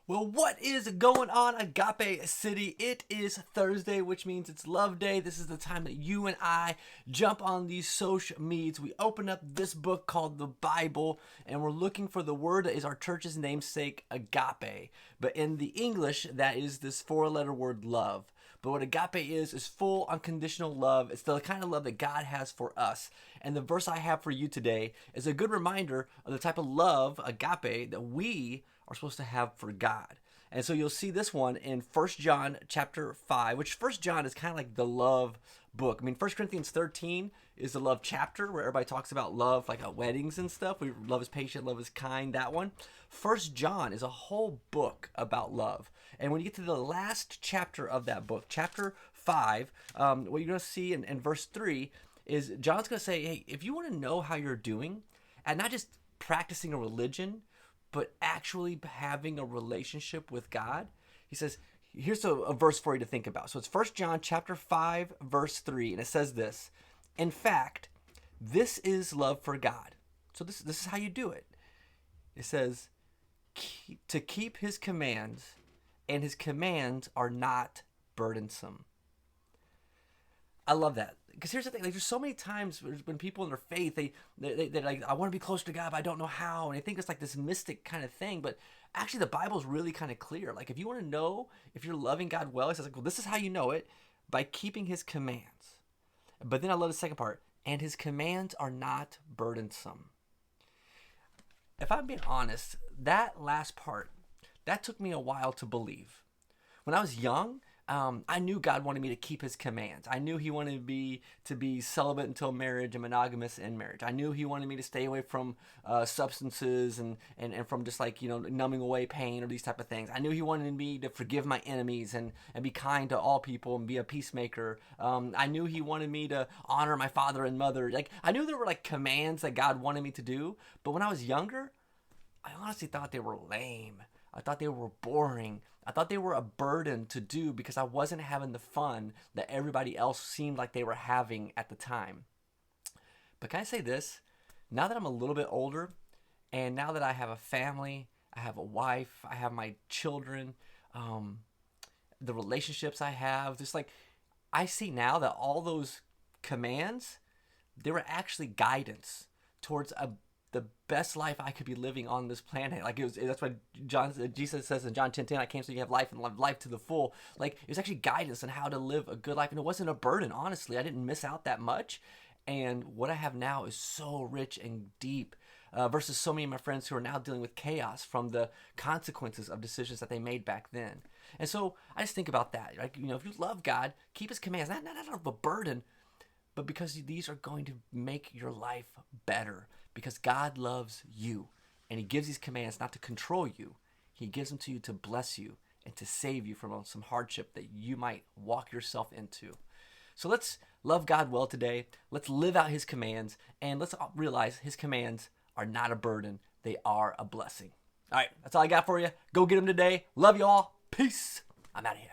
Well, what is going on, Agape City? It is Thursday, which means it's Love Day. This is the time that you and I jump on these social medias. We open up this book called the Bible, and we're looking for the word that is our church's namesake, agape. But in the English, that is this four-letter word, love. But what agape is full unconditional love. It's the kind of love that God has for us. And the verse I have for you today is a good reminder of the type of love, agape, that we are supposed to have for God. And so you'll see this one in 1 John chapter 5, which 1 John is kind of like the love book. I mean, 1 Corinthians 13 is the love chapter where everybody talks about love, like at weddings and stuff. Love is patient, love is kind, that one. 1 John is a whole book about love. And when you get to the last chapter of that book, chapter 5, what you're going to see in verse 3 is John's going to say, hey, if you want to know how you're doing, and not just practicing a religion, but actually having a relationship with God, he says, here's a verse for you to think about. So it's 1 John chapter 5, verse 3, and it says this: in fact, this is love for God. So this is how you do it. It says, to keep his commands, and his commands are not burdensome. I love that. Because here's the thing, like, there's so many times when people in their faith, they're like, I want to be close to God, but I don't know how. And I think it's like this mystic kind of thing. But actually, the Bible's really kind of clear. Like, if you want to know if you're loving God well, it says, like, well, this is how you know it, by keeping his commands. But then I love the second part, and his commands are not burdensome. If I'm being honest, that last part, that took me a while to believe. When I was young, I knew God wanted me to keep his commands. I knew he wanted me to be celibate until marriage and monogamous in marriage. I knew he wanted me to stay away from substances and from just like, numbing away pain or these type of things. I knew he wanted me to forgive my enemies and be kind to all people and be a peacemaker. I knew he wanted me to honor my father and mother. Like, I knew there were like commands that God wanted me to do. But when I was younger, I honestly thought they were lame. I thought they were boring. I thought they were a burden to do because I wasn't having the fun that everybody else seemed like they were having at the time. But can I say this? Now that I'm a little bit older, and now that I have a family, I have a wife, I have my children, the relationships I have, just like, I see now that all those commands, they were actually guidance towards the best life I could be living on this planet. Like, that's what Jesus says in John 10:10, I came so you have life and life to the full. Like, it was actually guidance on how to live a good life. And it wasn't a burden, honestly. I didn't miss out that much. And what I have now is so rich and deep versus so many of my friends who are now dealing with chaos from the consequences of decisions that they made back then. And so I just think about that. Like, if you love God, keep his commands, not out of a burden, but because these are going to make your life better. Because God loves you, and he gives these commands not to control you. He gives them to you to bless you and to save you from some hardship that you might walk yourself into. So let's love God well today. Let's live out his commands, and let's realize his commands are not a burden. They are a blessing. All right, that's all I got for you. Go get them today. Love you all. Peace. I'm out of here.